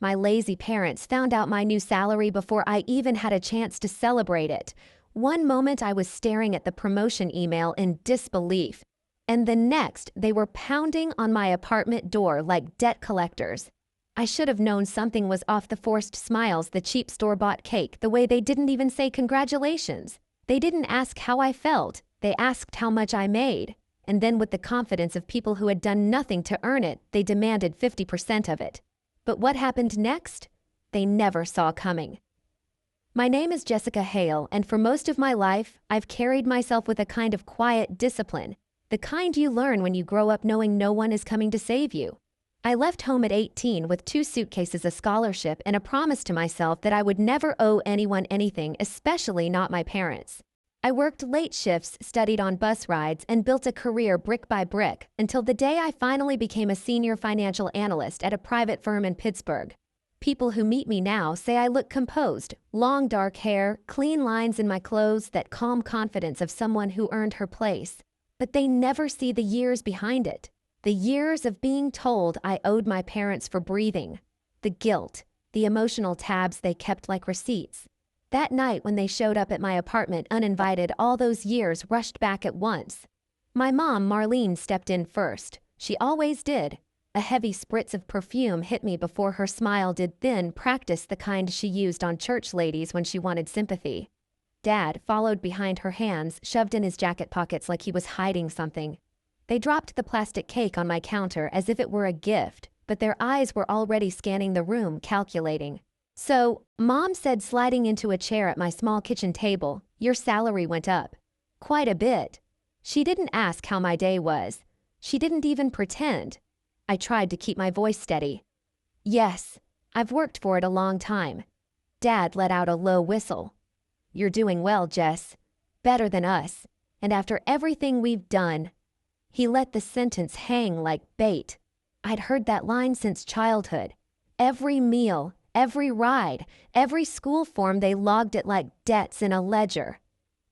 My lazy parents found out my new salary before I even had a chance to celebrate it. One moment I was staring at the promotion email in disbelief, and the next they were pounding on my apartment door like debt collectors. I should have known something was off. The forced smiles, the cheap store-bought cake, the way they didn't even say congratulations. They didn't ask how I felt, they asked how much I made. And then with the confidence of people who had done nothing to earn it, they demanded 50% of it. But what happened next? They never saw coming. My name is Jessica Hale, and for most of my life, I've carried myself with a kind of quiet discipline, the kind you learn when you grow up knowing no one is coming to save you. I left home at 18 with 2 suitcases, a scholarship, and a promise to myself that I would never owe anyone anything, especially not my parents. I worked late shifts, studied on bus rides, and built a career brick by brick until the day I finally became a senior financial analyst at a private firm in Pittsburgh. People who meet me now say I look composed, long dark hair, clean lines in my clothes, that calm confidence of someone who earned her place. But they never see the years behind it. The years of being told I owed my parents for breathing. The guilt, the emotional tabs they kept like receipts. That night when they showed up at my apartment uninvited, all those years rushed back at once. My mom, Marlene, stepped in first. She always did. A heavy spritz of perfume hit me before her smile did, thin, practice, the kind she used on church ladies when she wanted sympathy. Dad followed behind her, hands shoved in his jacket pockets like he was hiding something. They dropped the plastic cake on my counter as if it were a gift, but their eyes were already scanning the room, calculating. "So," Mom said, sliding into a chair at my small kitchen table, "your salary went up." "Quite a bit." She didn't ask how my day was. She didn't even pretend. I tried to keep my voice steady. "Yes, I've worked for it a long time." Dad let out a low whistle. "You're doing well, Jess. Better than us. And after everything we've done." He let the sentence hang like bait. I'd heard that line since childhood. Every meal, every ride, every school form, they logged it like debts in a ledger.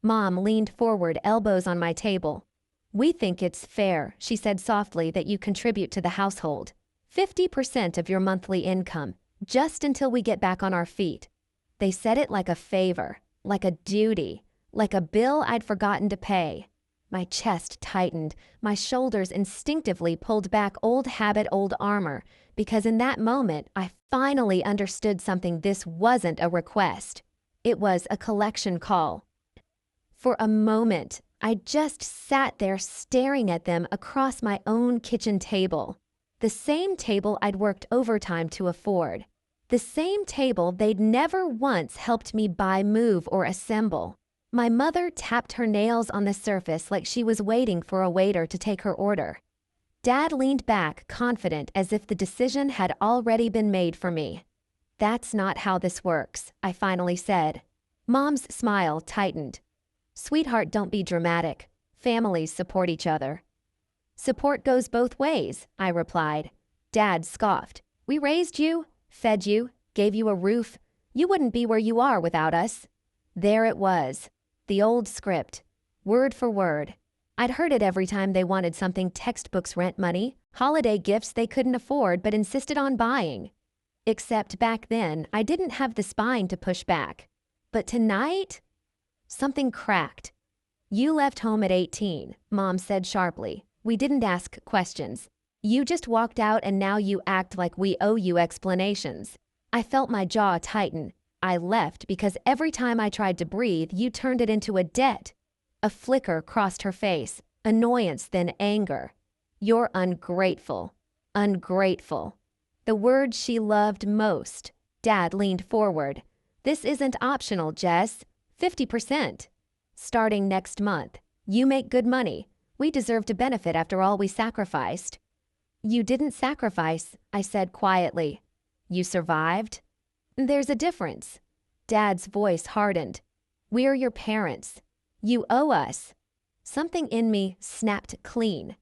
Mom leaned forward, elbows on my table. "We think it's fair," she said softly, "that you contribute to the household. 50% of your monthly income, just until we get back on our feet." They said it like a favor, like a duty, like a bill I'd forgotten to pay. My chest tightened, my shoulders instinctively pulled back, old habit, old armor, because in that moment I finally understood something. This wasn't a request. It was a collection call. For a moment, I just sat there staring at them across my own kitchen table. The same table I'd worked overtime to afford. The same table they'd never once helped me buy, move, or assemble. My mother tapped her nails on the surface like she was waiting for a waiter to take her order. Dad leaned back, confident, as if the decision had already been made for me. "That's not how this works," I finally said. Mom's smile tightened. "Sweetheart, don't be dramatic. Families support each other." "Support goes both ways," I replied. Dad scoffed. "We raised you, fed you, gave you a roof. You wouldn't be where you are without us." There it was. The old script, word for word. I'd heard it every time they wanted something: textbooks, rent money, holiday gifts they couldn't afford but insisted on buying. Except back then, I didn't have the spine to push back. But tonight, something cracked. "You left home at 18, Mom said sharply. "We didn't ask questions. You just walked out, and now you act like we owe you explanations." I felt my jaw tighten. "I left because every time I tried to breathe, you turned it into a debt." A flicker crossed her face, annoyance, then anger. "You're ungrateful. Ungrateful." The word she loved most. Dad leaned forward. "This isn't optional, Jess. 50%. Starting next month. You make good money. We deserve to benefit after all we sacrificed." "You didn't sacrifice," I said quietly. "You survived." "There's a difference." Dad's voice hardened. "We're your parents. You owe us." Something in me snapped clean.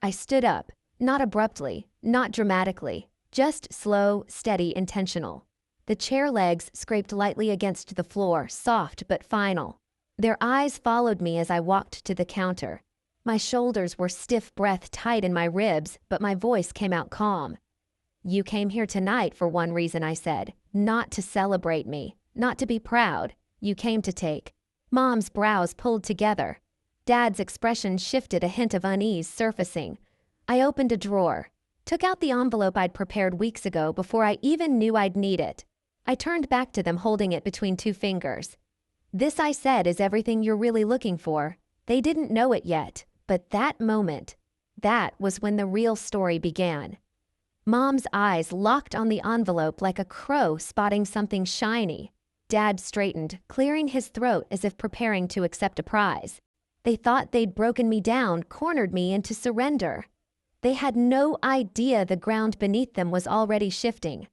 I stood up, not abruptly, not dramatically, just slow, steady, intentional. The chair legs scraped lightly against the floor, soft but final. Their eyes followed me as I walked to the counter. My shoulders were stiff, breath tight in my ribs, but my voice came out calm. You came here tonight for one reason, I said. Not to celebrate me, not to be proud. You came to take. Mom's brows pulled together. Dad's expression shifted, a hint of unease surfacing. I opened a drawer, took out the envelope I'd prepared weeks ago before I even knew I'd need it. I turned back to them, holding it between two fingers. This, I said, is everything you're really looking for. They didn't know it yet, but that moment, that was when the real story began. Mom's eyes locked on the envelope like a crow spotting something shiny. Dad straightened, clearing his throat as if preparing to accept a prize. They thought they'd broken me down, cornered me into surrender. They had no idea the ground beneath them was already shifting.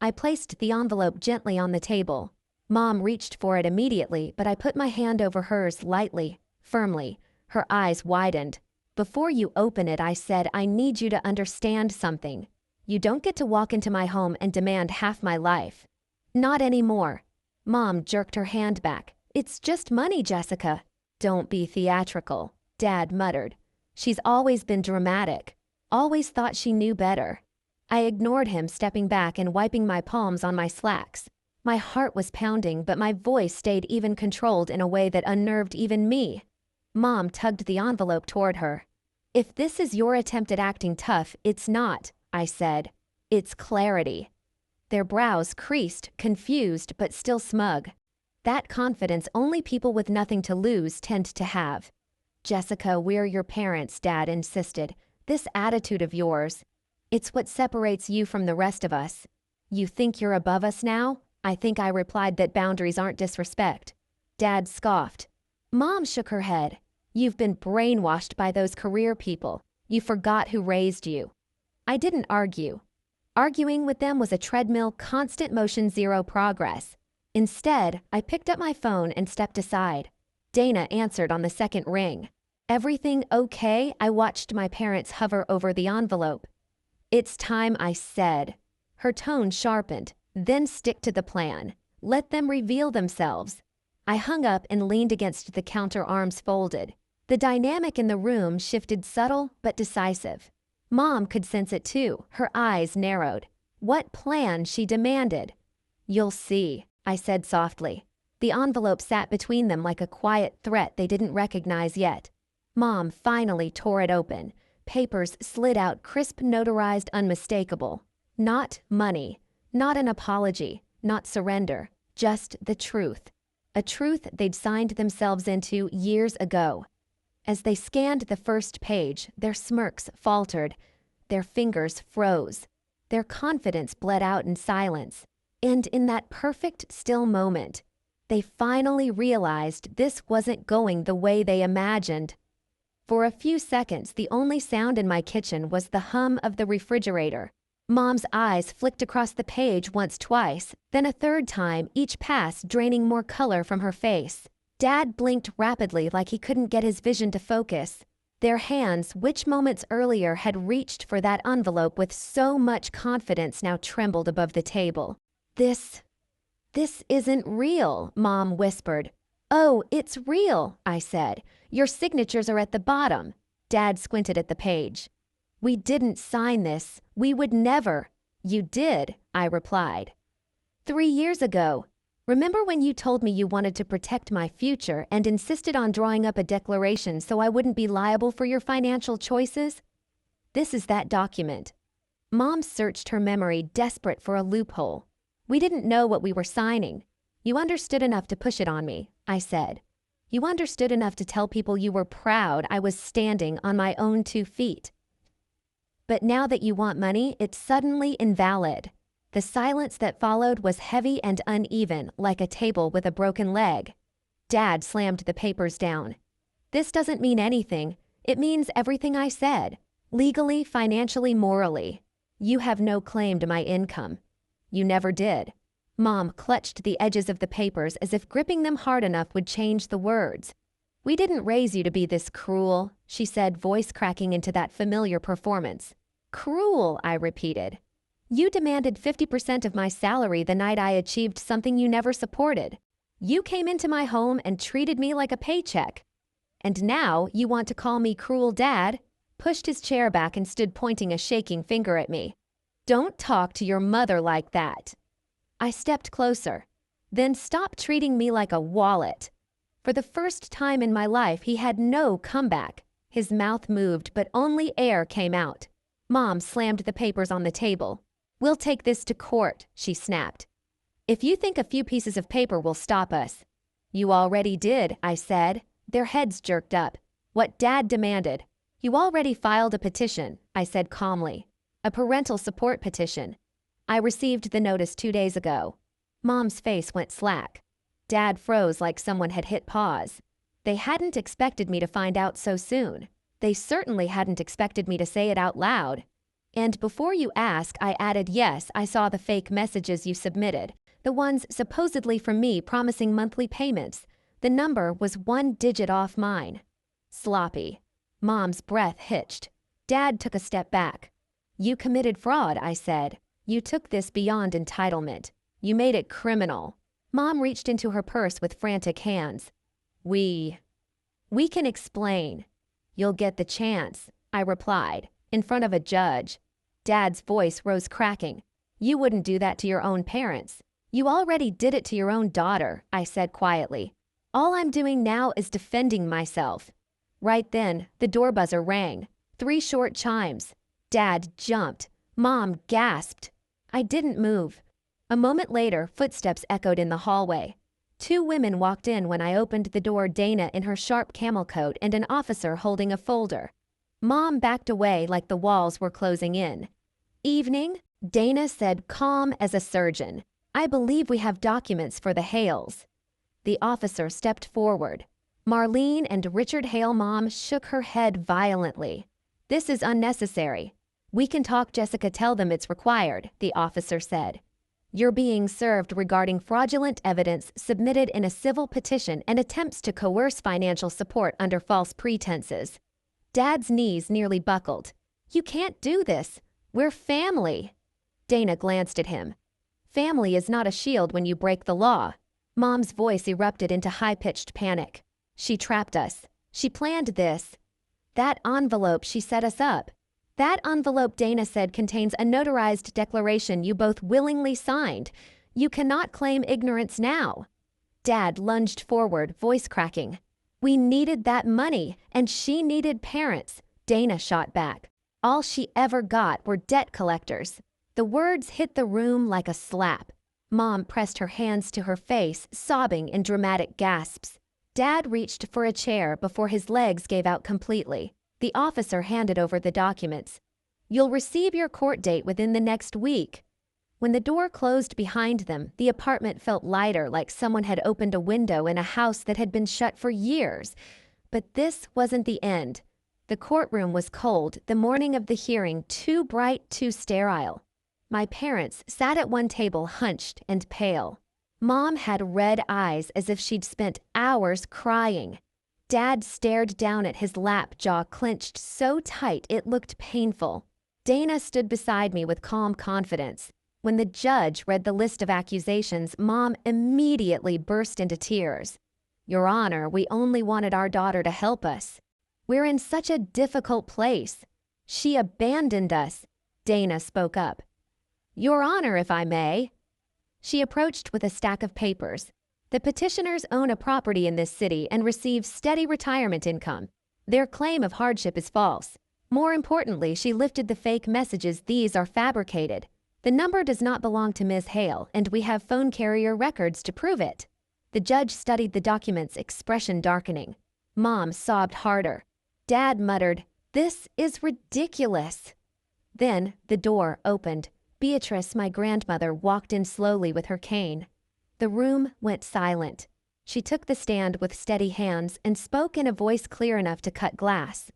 I placed the envelope gently on the table. Mom reached for it immediately, but I put my hand over hers lightly, firmly. Her eyes widened. Before you open it, I said, I need you to understand something. You don't get to walk into my home and demand half my life. Not anymore. Mom jerked her hand back. It's just money, Jessica. Don't be theatrical, Dad muttered. She's always been dramatic. Always thought she knew better. I ignored him, stepping back and wiping my palms on my slacks. My heart was pounding, but my voice stayed even controlled in a way that unnerved even me. Mom tugged the envelope toward her. If this is your attempt at acting tough, it's not, I said. It's clarity. Their brows creased, confused, but still smug. That confidence only people with nothing to lose tend to have. Jessica, we're your parents, Dad insisted. This attitude of yours, it's what separates you from the rest of us. You think you're above us now? I think I replied that boundaries aren't disrespect. Dad scoffed. Mom shook her head. You've been brainwashed by those career people. You forgot who raised you. I didn't argue. Arguing with them was a treadmill, constant motion, zero progress. Instead, I picked up my phone and stepped aside. Dana answered on the second ring. Everything okay? I watched my parents hover over the envelope. It's time, I said. Her tone sharpened. Then stick to the plan. Let them reveal themselves. I hung up and leaned against the counter, arms folded. The dynamic in the room shifted, subtle but decisive. Mom could sense it too. Her eyes narrowed. What plan? She demanded. You'll see, I said softly. The envelope sat between them like a quiet threat they didn't recognize yet. Mom finally tore it open. Papers slid out, crisp, notarized, unmistakable. Not money, not an apology, not surrender, just the truth. A truth they'd signed themselves into years ago. As they scanned the first page, their smirks faltered, their fingers froze, their confidence bled out in silence. And in that perfect, still moment, they finally realized this wasn't going the way they imagined. For a few seconds, the only sound in my kitchen was the hum of the refrigerator. Mom's eyes flicked across the page once, twice, then a third time, each pass draining more color from her face. Dad blinked rapidly like he couldn't get his vision to focus. Their hands, which moments earlier had reached for that envelope with so much confidence, now trembled above the table. This isn't real, Mom whispered. Oh, it's real, I said. Your signatures are at the bottom. Dad squinted at the page. We didn't sign this. We would never. You did, I replied. 3 years ago. Remember when you told me you wanted to protect my future and insisted on drawing up a declaration so I wouldn't be liable for your financial choices? This is that document. Mom searched her memory, desperate for a loophole. We didn't know what we were signing. You understood enough to push it on me, I said. You understood enough to tell people you were proud I was standing on my own 2 feet. But now that you want money, it's suddenly invalid. The silence that followed was heavy and uneven, like a table with a broken leg. Dad slammed the papers down. This doesn't mean anything. It means everything I said. Legally, financially, morally. You have no claim to my income. You never did. Mom clutched the edges of the papers as if gripping them hard enough would change the words. We didn't raise you to be this cruel, she said, voice cracking into that familiar performance. Cruel, I repeated. You demanded 50% of my salary the night I achieved something you never supported. You came into my home and treated me like a paycheck. And now you want to call me cruel, Dad? Pushed his chair back and stood pointing a shaking finger at me. Don't talk to your mother like that. I stepped closer. Then stop treating me like a wallet. For the first time in my life, he had no comeback. His mouth moved, but only air came out. Mom slammed the papers on the table. We'll take this to court, she snapped. If you think a few pieces of paper will stop us. You already did, I said. Their heads jerked up. What Dad demanded. You already filed a petition, I said calmly. A parental support petition. I received the notice 2 days ago. Mom's face went slack. Dad froze like someone had hit pause. They hadn't expected me to find out so soon. They certainly hadn't expected me to say it out loud. And before you ask, I added, yes, I saw the fake messages you submitted. The ones supposedly from me promising monthly payments. The number was 1 digit off mine. Sloppy. Mom's breath hitched. Dad took a step back. You committed fraud, I said. You took this beyond entitlement. You made it criminal. Mom reached into her purse with frantic hands. We can explain. You'll get the chance, I replied, in front of a judge. Dad's voice rose cracking. You wouldn't do that to your own parents. You already did it to your own daughter, I said quietly. All I'm doing now is defending myself. Right then, the door buzzer rang. 3 short chimes. Dad jumped. Mom gasped. I didn't move. A moment later, footsteps echoed in the hallway. 2 women walked in when I opened the door, Dana in her sharp camel coat and an officer holding a folder. Mom backed away like the walls were closing in. Evening, Dana said, calm as a surgeon. I believe we have documents for the Hales. The officer stepped forward. Marlene and Richard Hale mom shook her head violently. This is unnecessary. We can talk, Jessica, tell them it's required, the officer said. You're being served regarding fraudulent evidence submitted in a civil petition and attempts to coerce financial support under false pretenses. Dad's knees nearly buckled. You can't do this. We're family. Dana glanced at him. Family is not a shield when you break the law. Mom's voice erupted into high-pitched panic. She trapped us. She planned this. That envelope, she set us up. That envelope, Dana said, contains a notarized declaration you both willingly signed. You cannot claim ignorance now. Dad lunged forward, voice cracking. We needed that money, and she needed parents. Dana shot back. All she ever got were debt collectors. The words hit the room like a slap. Mom pressed her hands to her face, sobbing in dramatic gasps. Dad reached for a chair before his legs gave out completely. The officer handed over the documents. You'll receive your court date within the next week. When the door closed behind them, the apartment felt lighter, like someone had opened a window in a house that had been shut for years. But this wasn't the end. The courtroom was cold, the morning of the hearing too bright, too sterile. My parents sat at one table, hunched and pale. Mom had red eyes as if she'd spent hours crying. Dad stared down at his lap, jaw clenched so tight it looked painful. Dana stood beside me with calm confidence. When the judge read the list of accusations, Mom immediately burst into tears. Your Honor, we only wanted our daughter to help us. We're in such a difficult place. She abandoned us. Dana spoke up. Your Honor, if I may. She approached with a stack of papers. The petitioners own a property in this city and receive steady retirement income. Their claim of hardship is false. More importantly, she lifted the fake messages. These are fabricated. The number does not belong to Ms. Hale, and we have phone carrier records to prove it. The judge studied the documents, expression darkening. Mom sobbed harder. Dad muttered, "This is ridiculous." Then the door opened. Beatrice, my grandmother, walked in slowly with her cane. The room went silent. She took the stand with steady hands and spoke in a voice clear enough to cut glass.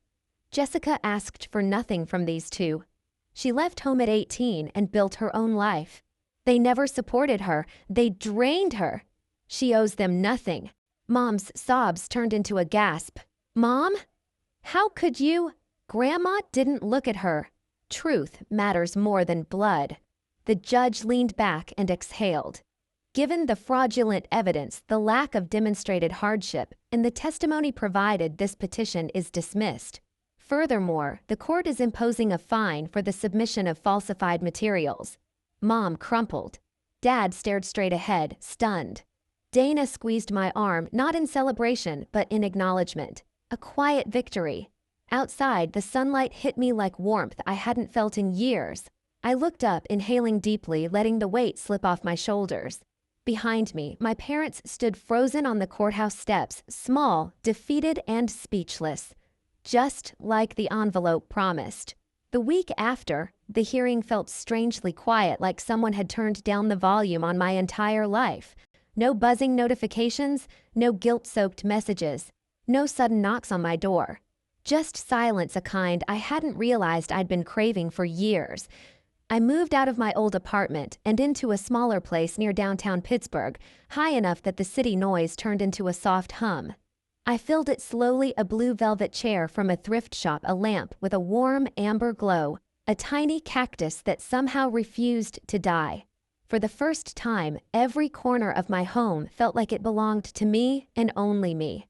Jessica asked for nothing from these two. She left home at 18 and built her own life. They never supported her. They drained her. She owes them nothing. Mom's sobs turned into a gasp. Mom? How could you? Grandma didn't look at her. Truth matters more than blood. The judge leaned back and exhaled. Given the fraudulent evidence, the lack of demonstrated hardship, and the testimony provided, this petition is dismissed. Furthermore, the court is imposing a fine for the submission of falsified materials. Mom crumpled. Dad stared straight ahead, stunned. Dana squeezed my arm, not in celebration, but in acknowledgement. A quiet victory. Outside, the sunlight hit me like warmth I hadn't felt in years. I looked up, inhaling deeply, letting the weight slip off my shoulders. Behind me, my parents stood frozen on the courthouse steps, small, defeated, and speechless. Just like the envelope promised. The week after, the hearing felt strangely quiet, like someone had turned down the volume on my entire life. No buzzing notifications, no guilt-soaked messages, no sudden knocks on my door. Just silence, a kind I hadn't realized I'd been craving for years. I moved out of my old apartment and into a smaller place near downtown Pittsburgh, high enough that the city noise turned into a soft hum. I filled it slowly, a blue velvet chair from a thrift shop, a lamp with a warm amber glow, a tiny cactus that somehow refused to die. For the first time, every corner of my home felt like it belonged to me and only me.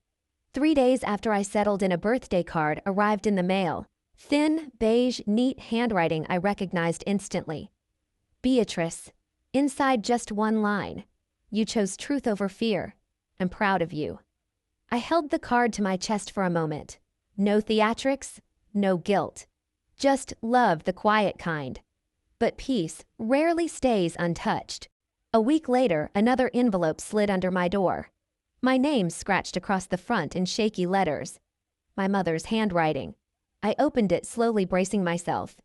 3 days after I settled in, a birthday card arrived in the mail. Thin, beige, neat handwriting I recognized instantly. Beatrice. Inside just one line. You chose truth over fear. I'm proud of you. I held the card to my chest for a moment. No theatrics, no guilt. Just love, the quiet kind. But peace rarely stays untouched. A week later, another envelope slid under my door. My name scratched across the front in shaky letters. My mother's handwriting. I opened it, slowly bracing myself.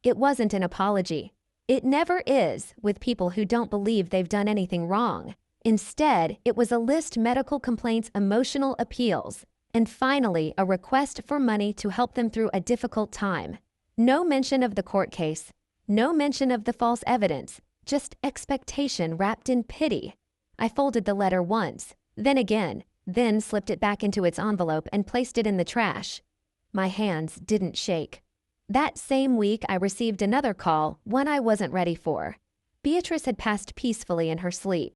It wasn't an apology. It never is with people who don't believe they've done anything wrong. Instead, it was a list: medical complaints, emotional appeals, and finally a request for money to help them through a difficult time. No mention of the court case. No mention of the false evidence. Just expectation wrapped in pity. I folded the letter once, then again, then slipped it back into its envelope and placed it in the trash. My hands didn't shake. That same week, I received another call, one I wasn't ready for. Beatrice had passed peacefully in her sleep.